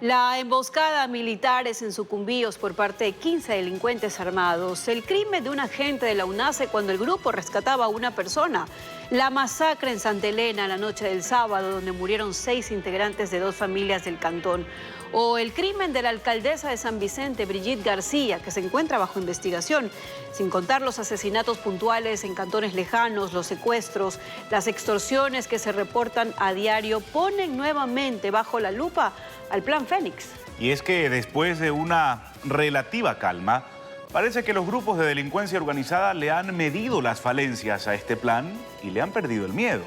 La emboscada a militares en Sucumbíos por parte de 15 delincuentes armados, el crimen de un agente de la UNACE cuando el grupo rescataba a una persona, la masacre en Santa Elena la noche del sábado donde murieron 6 integrantes de 2 familias del cantón, o el crimen de la alcaldesa de San Vicente, Brigitte García, que se encuentra bajo investigación, sin contar los asesinatos puntuales en cantones lejanos, los secuestros, las extorsiones que se reportan a diario, ponen nuevamente bajo la lupa al Plan Fénix. Y es que después de una relativa calma, parece que los grupos de delincuencia organizada le han medido las falencias a este plan y le han perdido el miedo.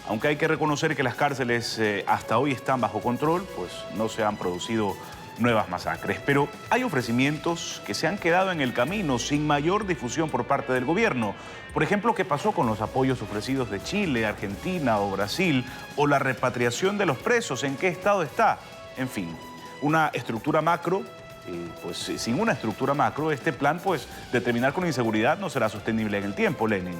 Aunque hay que reconocer que las cárceles hasta hoy están bajo control, pues no se han producido nuevas masacres. Pero hay ofrecimientos que se han quedado en el camino sin mayor difusión por parte del gobierno. Por ejemplo, ¿qué pasó con los apoyos ofrecidos de Chile, Argentina o Brasil? O la repatriación de los presos, ¿en qué estado está? En fin, una estructura macro, pues sin una estructura macro, este plan pues de terminar con la inseguridad no será sostenible en el tiempo, Lenin.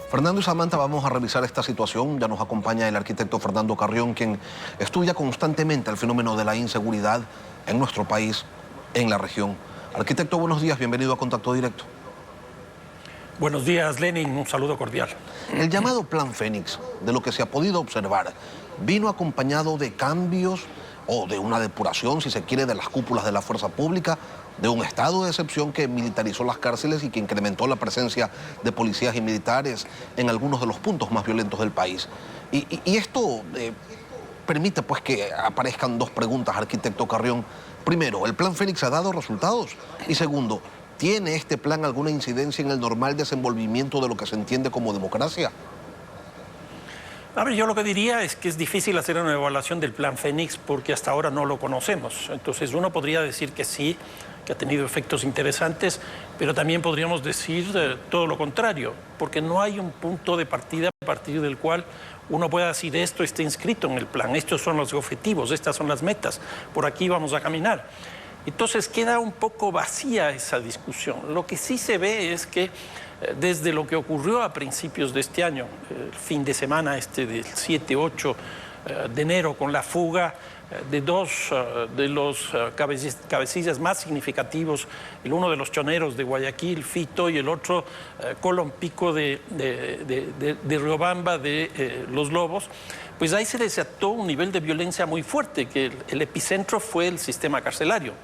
Fernando y Samantha, vamos a revisar esta situación. Ya nos acompaña el arquitecto Fernando Carrión, quien estudia constantemente el fenómeno de la inseguridad en nuestro país, en la región. Arquitecto, buenos días, bienvenido a Contacto Directo. Buenos días, Lenin, un saludo cordial. El llamado Plan Fénix, de lo que se ha podido observar, vino acompañado de cambios o de una depuración, si se quiere, de las cúpulas de la fuerza pública, de un estado de excepción que militarizó las cárceles y que incrementó la presencia de policías y militares en algunos de los puntos más violentos del país. Y esto permite pues que aparezcan dos preguntas, arquitecto Carrión. Primero, ¿el Plan Fénix ha dado resultados? Y segundo, ¿tiene este plan alguna incidencia en el normal desenvolvimiento de lo que se entiende como democracia? A ver, yo lo que diría es que es difícil hacer una evaluación del Plan Fénix porque hasta ahora no lo conocemos. Entonces uno podría decir que sí, que ha tenido efectos interesantes, pero también podríamos decir todo lo contrario, porque no hay un punto de partida a partir del cual uno pueda decir esto está inscrito en el plan, estos son los objetivos, estas son las metas, por aquí vamos a caminar. Entonces queda un poco vacía esa discusión. Lo que sí se ve es que desde lo que ocurrió a principios de este año, el fin de semana del 7-8 de enero, con la fuga de dos de los cabecillas más significativos, el uno de los choneros de Guayaquil, Fito, y el otro Colón Pico de Riobamba, de Los Lobos, pues ahí se desató un nivel de violencia muy fuerte, que el epicentro fue el sistema carcelario.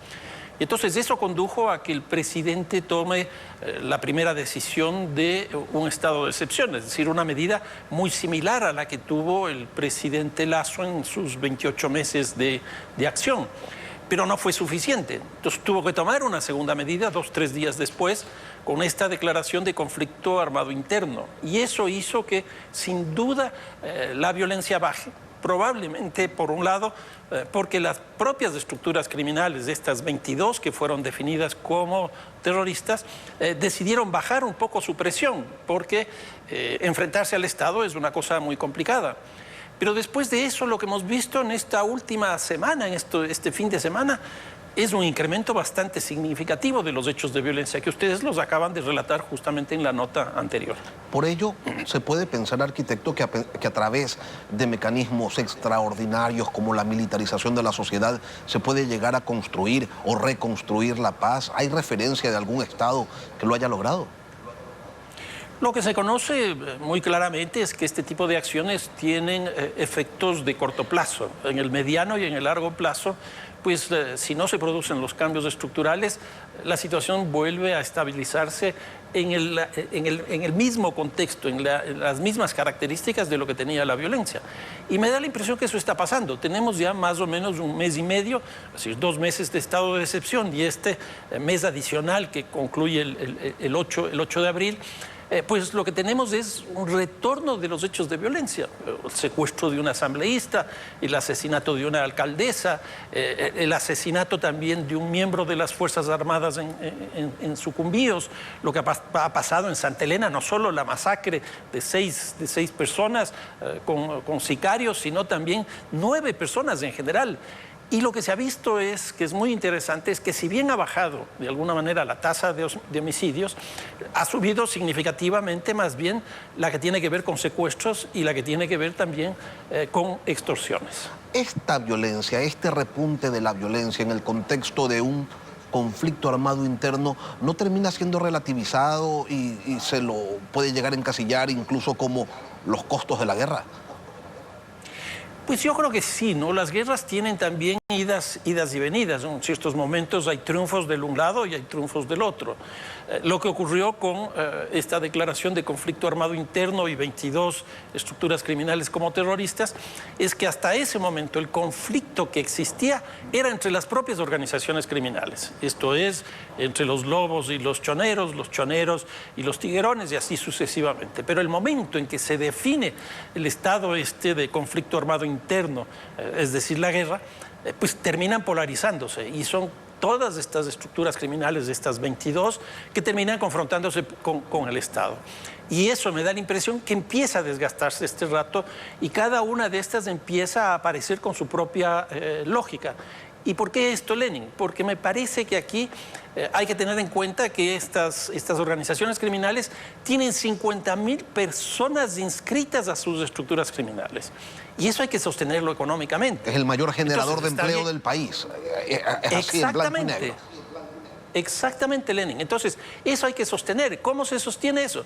Y entonces eso condujo a que el presidente tome la primera decisión de un estado de excepción, es decir, una medida muy similar a la que tuvo el presidente Lasso en sus 28 meses de acción. Pero no fue suficiente. Entonces tuvo que tomar una segunda medida 2-3 días después con esta declaración de conflicto armado interno. Y eso hizo que, sin duda, la violencia baje. Probablemente, por un lado, porque las propias estructuras criminales de estas 22 que fueron definidas como terroristas decidieron bajar un poco su presión, porque enfrentarse al Estado es una cosa muy complicada. Pero después de eso, lo que hemos visto en esta última semana, en este fin de semana, es un incremento bastante significativo de los hechos de violencia que ustedes los acaban de relatar justamente en la nota anterior. Por ello, se puede pensar, arquitecto, que a través de mecanismos extraordinarios como la militarización de la sociedad se puede llegar a construir o reconstruir la paz. ¿Hay referencia de algún Estado que lo haya logrado? Lo que se conoce muy claramente es que este tipo de acciones tienen efectos de corto plazo. En el mediano y en el largo plazo, pues si no se producen los cambios estructurales, la situación vuelve a estabilizarse en el mismo contexto, en las mismas características de lo que tenía la violencia. Y me da la impresión que eso está pasando. Tenemos ya más o menos un mes y medio, es decir, 2 meses de estado de excepción y este mes adicional que concluye el 8 de abril, pues lo que tenemos es un retorno de los hechos de violencia, el secuestro de un asambleísta, el asesinato de una alcaldesa, el asesinato también de un miembro de las Fuerzas Armadas en Sucumbíos, lo que ha pasado en Santa Elena, no solo la masacre de seis personas con sicarios, sino también 9 personas en general. Y lo que se ha visto es, que es muy interesante, es que si bien ha bajado de alguna manera la tasa de homicidios, ha subido significativamente más bien la que tiene que ver con secuestros y la que tiene que ver también con extorsiones. Esta violencia, este repunte de la violencia en el contexto de un conflicto armado interno, ¿no termina siendo relativizado y se lo puede llegar a encasillar incluso como los costos de la guerra? Pues yo creo que sí, ¿no? Las guerras tienen también idas y venidas, ¿no? En ciertos momentos hay triunfos del un lado y hay triunfos del otro. Lo que ocurrió con esta declaración de conflicto armado interno y 22 estructuras criminales como terroristas es que hasta ese momento el conflicto que existía era entre las propias organizaciones criminales. Esto es, entre los lobos y los choneros y los tiguerones y así sucesivamente. Pero el momento en que se define el estado de conflicto armado interno, es decir, la guerra, pues terminan polarizándose y son todas estas estructuras criminales de estas 22 que terminan confrontándose con el Estado. Y eso me da la impresión que empieza a desgastarse este rato y cada una de estas empieza a aparecer con su propia lógica. ¿Y por qué esto, Lenin? Porque me parece que aquí hay que tener en cuenta que estas organizaciones criminales tienen 50.000 personas inscritas a sus estructuras criminales. Y eso hay que sostenerlo económicamente. Es el mayor generador Entonces, de empleo del país. Es así, en blanco y negro. Exactamente, Lenin. Entonces, eso hay que sostener. ¿Cómo se sostiene eso?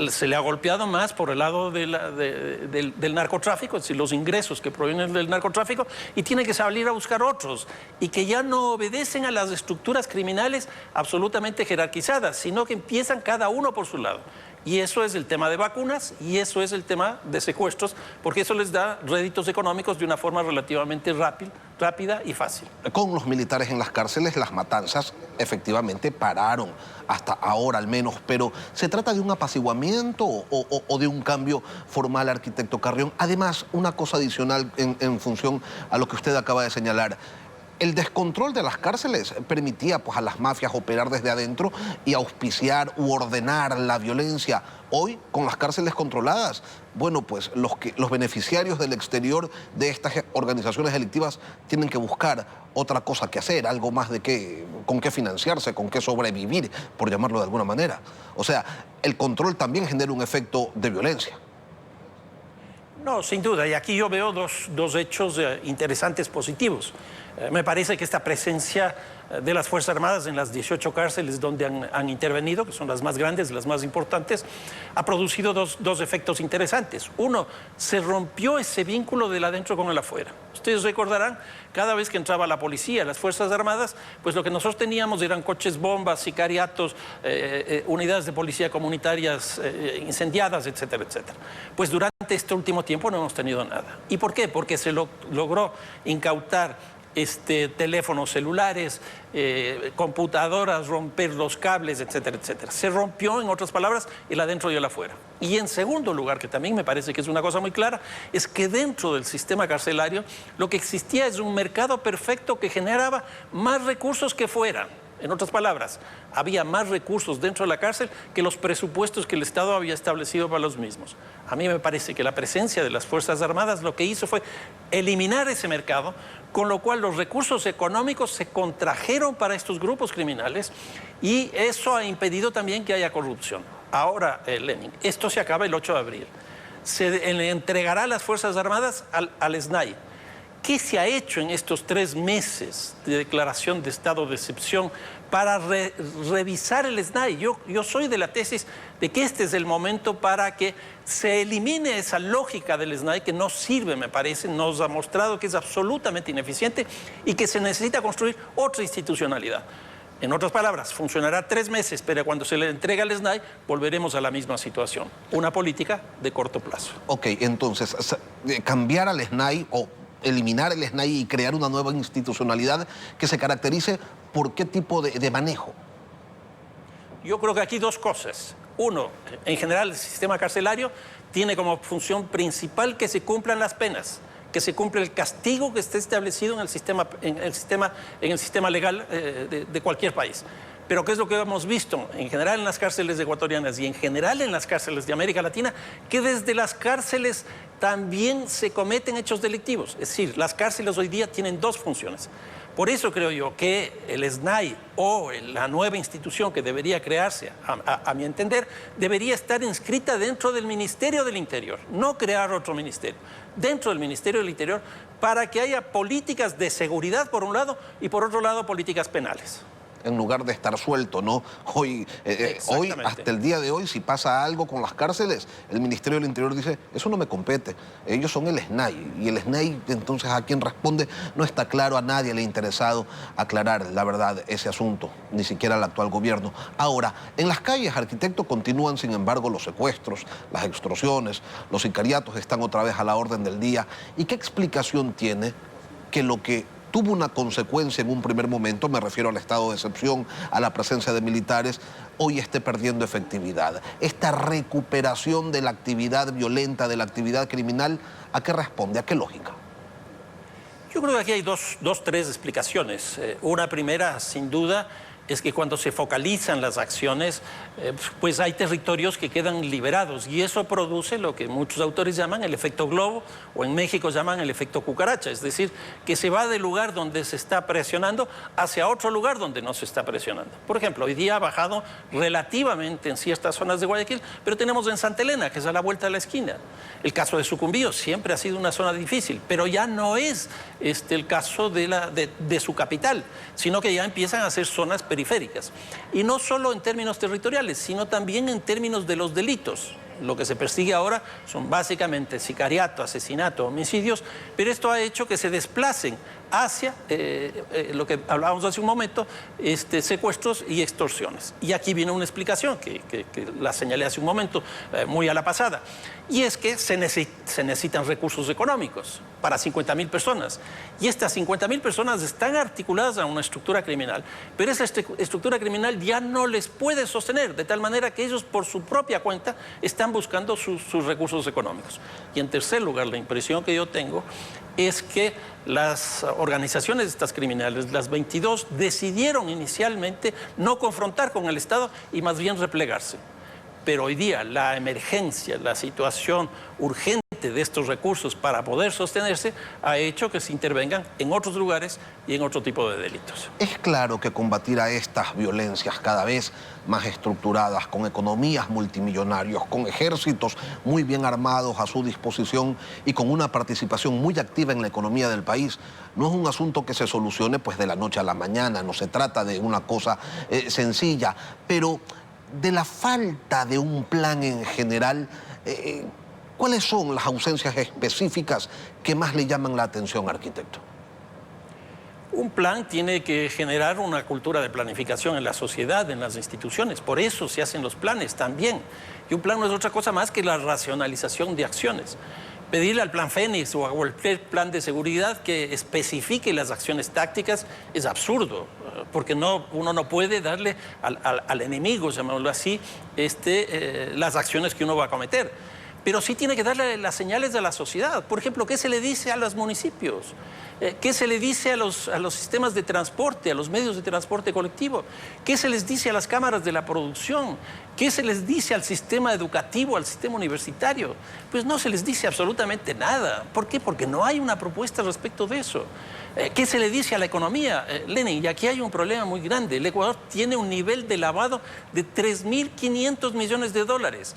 Se le ha golpeado más por el lado del narcotráfico, es decir, los ingresos que provienen del narcotráfico, y tiene que salir a buscar otros, y que ya no obedecen a las estructuras criminales absolutamente jerarquizadas, sino que empiezan cada uno por su lado. Y eso es el tema de vacunas y eso es el tema de secuestros, porque eso les da réditos económicos de una forma relativamente rápida y fácil. Con los militares en las cárceles, las matanzas efectivamente pararon, hasta ahora al menos, pero ¿se trata de un apaciguamiento o de un cambio formal, arquitecto Carrión? Además, una cosa adicional en función a lo que usted acaba de señalar. El descontrol de las cárceles permitía pues, a las mafias operar desde adentro y auspiciar u ordenar la violencia. Hoy, con las cárceles controladas, bueno, pues los beneficiarios del exterior de estas organizaciones delictivas tienen que buscar otra cosa que hacer, algo más con qué financiarse, con qué sobrevivir, por llamarlo de alguna manera. O sea, el control también genera un efecto de violencia. No, sin duda. Y aquí yo veo dos hechos interesantes, positivos. Me parece que esta presencia de las Fuerzas Armadas en las 18 cárceles donde han intervenido, que son las más grandes, las más importantes, ha producido dos efectos interesantes. Uno, se rompió ese vínculo del adentro con el afuera. Ustedes recordarán, cada vez que entraba la policía, las Fuerzas Armadas, pues lo que nosotros teníamos eran coches bombas, sicariatos, unidades de policía comunitarias incendiadas, etcétera, etcétera. Pues durante este último tiempo no hemos tenido nada. ¿Y por qué? Porque se logró incautar teléfonos celulares, computadoras, romper los cables, etcétera, etcétera. Se rompió, en otras palabras, el adentro y el afuera. Y en segundo lugar, que también me parece que es una cosa muy clara, es que dentro del sistema carcelario lo que existía es un mercado perfecto que generaba más recursos que fuera. En otras palabras, había más recursos dentro de la cárcel que los presupuestos que el Estado había establecido para los mismos. A mí me parece que la presencia de las Fuerzas Armadas lo que hizo fue eliminar ese mercado, con lo cual los recursos económicos se contrajeron para estos grupos criminales y eso ha impedido también que haya corrupción. Ahora, Lenin, esto se acaba el 8 de abril. Se le entregará las Fuerzas Armadas al SNAI. ¿Qué se ha hecho en estos 3 meses de declaración de estado de excepción para revisar el SNAI? Yo soy de la tesis de que este es el momento para que se elimine esa lógica del SNAI que no sirve, me parece, nos ha mostrado que es absolutamente ineficiente y que se necesita construir otra institucionalidad. En otras palabras, funcionará 3 meses, pero cuando se le entrega al SNAI volveremos a la misma situación. Una política de corto plazo. Ok, entonces, cambiar al SNAI o eliminar el SNAI y crear una nueva institucionalidad que se caracterice por qué tipo de manejo. Yo creo que aquí 2 cosas. Uno, en general el sistema carcelario tiene como función principal que se cumplan las penas, que se cumpla el castigo que esté establecido en el sistema legal de cualquier país. Pero ¿qué es lo que hemos visto en general en las cárceles ecuatorianas y en general en las cárceles de América Latina? Que desde las cárceles también se cometen hechos delictivos. Es decir, las cárceles hoy día tienen dos funciones. Por eso creo yo que el SNAI o la nueva institución que debería crearse, a mi entender, debería estar inscrita dentro del Ministerio del Interior, no crear otro ministerio, dentro del Ministerio del Interior, para que haya políticas de seguridad por un lado y por otro lado políticas penales. En lugar de estar suelto, ¿no? Hoy, hasta el día de hoy, si pasa algo con las cárceles, el Ministerio del Interior dice, eso no me compete, ellos son el SNAI. Y el SNAI, entonces, ¿a quién responde? No está claro, a nadie le ha interesado aclarar, la verdad, ese asunto, ni siquiera al actual gobierno. Ahora, en las calles, arquitecto, continúan, sin embargo, los secuestros, las extorsiones, los sicariatos están otra vez a la orden del día. ¿Y qué explicación tiene que lo que tuvo una consecuencia en un primer momento, me refiero al estado de excepción, a la presencia de militares, hoy esté perdiendo efectividad? Esta recuperación de la actividad violenta, de la actividad criminal, ¿a qué responde? ¿A qué lógica? Yo creo que aquí hay tres explicaciones. Una primera, sin duda, es que cuando se focalizan las acciones, pues hay territorios que quedan liberados y eso produce lo que muchos autores llaman el efecto globo o en México llaman el efecto cucaracha, es decir, que se va del lugar donde se está presionando hacia otro lugar donde no se está presionando. Por ejemplo, hoy día ha bajado relativamente en ciertas zonas de Guayaquil, pero tenemos en Santa Elena, que es a la vuelta de la esquina. El caso de Sucumbíos siempre ha sido una zona difícil, pero ya no es el caso de su capital, sino que ya empiezan a ser zonas periféricas. Y no solo en términos territoriales, sino también en términos de los delitos. Lo que se persigue ahora son básicamente sicariato, asesinato, homicidios, pero esto ha hecho que se desplacen hacia lo que hablábamos hace un momento, secuestros y extorsiones. Y aquí viene una explicación que la señalé hace un momento, muy a la pasada, y es que se necesitan recursos económicos para 50.000 personas. Y estas 50.000 personas están articuladas a una estructura criminal, pero esa estructura criminal ya no les puede sostener, de tal manera que ellos por su propia cuenta están buscando sus recursos económicos. Y en tercer lugar, la impresión que yo tengo es que las organizaciones estas criminales, las 22, decidieron inicialmente no confrontar con el Estado y más bien replegarse. Pero hoy día la emergencia, la situación urgente de estos recursos para poder sostenerse ha hecho que se intervengan en otros lugares y en otro tipo de delitos. Es claro que combatir a estas violencias cada vez más estructuradas, con economías multimillonarias, con ejércitos muy bien armados a su disposición y con una participación muy activa en la economía del país, no es un asunto que se solucione pues de la noche a la mañana, no se trata de una cosa sencilla, pero de la falta de un plan en general, ¿cuáles son las ausencias específicas que más le llaman la atención, arquitecto? Un plan tiene que generar una cultura de planificación en la sociedad, en las instituciones. Por eso se hacen los planes también. Y un plan no es otra cosa más que la racionalización de acciones. Pedirle al plan Fénix o al plan de seguridad que especifique las acciones tácticas es absurdo, porque uno no puede darle al enemigo, llamémoslo así, las acciones que uno va a cometer. Pero sí tiene que darle las señales a la sociedad. Por ejemplo, ¿qué se le dice a los municipios? ¿Qué se le dice a los sistemas de transporte, a los medios de transporte colectivo? ¿Qué se les dice a las cámaras de la producción? ¿Qué se les dice al sistema educativo, al sistema universitario? Pues no se les dice absolutamente nada. ¿Por qué? Porque no hay una propuesta respecto de eso. ¿Qué se le dice a la economía? Lenin, y aquí hay un problema muy grande. El Ecuador tiene un nivel de lavado de 3.500 millones de dólares.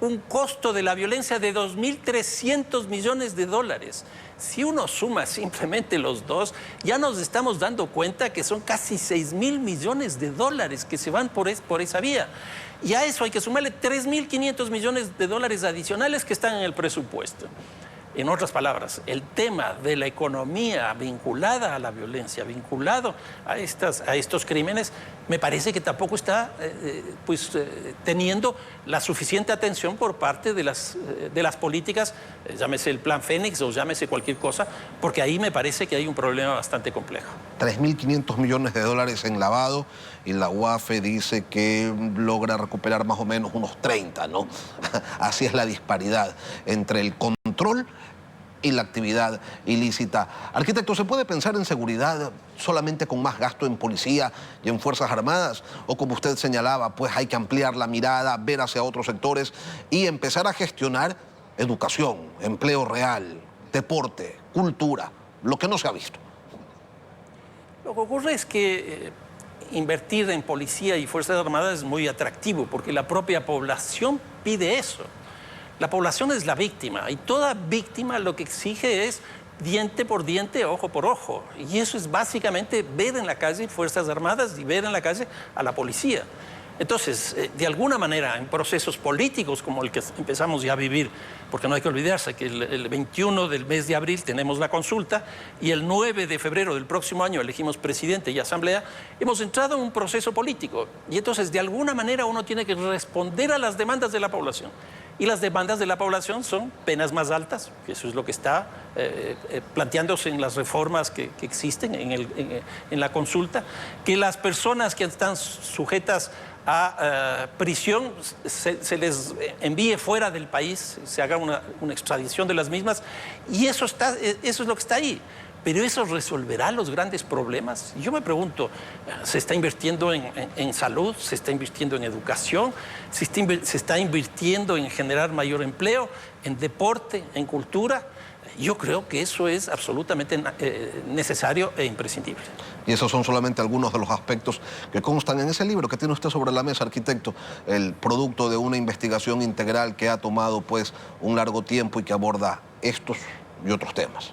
Un costo de la violencia de 2.300 millones de dólares. Si uno suma simplemente los dos, ya nos estamos dando cuenta que son casi 6.000 millones de dólares que se van por esa vía. Y a eso hay que sumarle 3.500 millones de dólares adicionales que están en el presupuesto. En otras palabras, el tema de la economía vinculada a la violencia, vinculado a estos crímenes, me parece que tampoco está teniendo la suficiente atención por parte de las políticas, llámese el Plan Fénix o llámese cualquier cosa, porque ahí me parece que hay un problema bastante complejo. 3.500 millones de dólares en lavado y la UAFE dice que logra recuperar más o menos unos 30, ¿no? Así es la disparidad entre el control y la actividad ilícita. Arquitecto, ¿se puede pensar en seguridad solamente con más gasto en policía y en Fuerzas Armadas? O como usted señalaba, pues hay que ampliar la mirada, ver hacia otros sectores y empezar a gestionar educación, empleo real, deporte, cultura, lo que no se ha visto. Lo que ocurre es que invertir en policía y Fuerzas Armadas es muy atractivo porque la propia población pide eso. La población es la víctima y toda víctima lo que exige es diente por diente, ojo por ojo. Y eso es básicamente ver en la calle Fuerzas Armadas y ver en la calle a la policía. Entonces, de alguna manera, en procesos políticos como el que empezamos ya a vivir, porque no hay que olvidarse que el 21 del mes de abril tenemos la consulta y el 9 de febrero del próximo año elegimos presidente y asamblea, hemos entrado en un proceso político. Y entonces, de alguna manera, uno tiene que responder a las demandas de la población. Y las demandas de la población son penas más altas, que eso es lo que está planteándose en las reformas que existen en la consulta, que las personas que están sujetas a prisión se les envíe fuera del país, se haga una extradición de las mismas, y eso es lo que está ahí. Pero eso resolverá los grandes problemas. Yo me pregunto, ¿se está invirtiendo en salud? ¿Se está invirtiendo en educación? ¿Se está invirtiendo en generar mayor empleo? ¿En deporte? ¿En cultura? Yo creo que eso es absolutamente necesario e imprescindible. Y esos son solamente algunos de los aspectos que constan en ese libro que tiene usted sobre la mesa, arquitecto, el producto de una investigación integral que ha tomado pues un largo tiempo y que aborda estos y otros temas.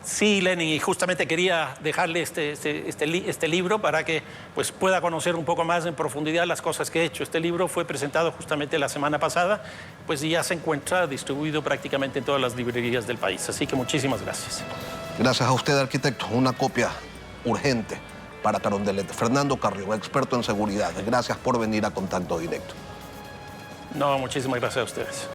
Sí, Lenin, y justamente quería dejarle este libro para que pues, pueda conocer un poco más en profundidad las cosas que he hecho. Este libro fue presentado justamente la semana pasada, pues ya se encuentra distribuido prácticamente en todas las librerías del país. Así que muchísimas gracias. Gracias a usted, arquitecto. Una copia urgente para Carondelet. Fernando Carrión, experto en seguridad. Gracias por venir a Contacto Directo. No, muchísimas gracias a ustedes.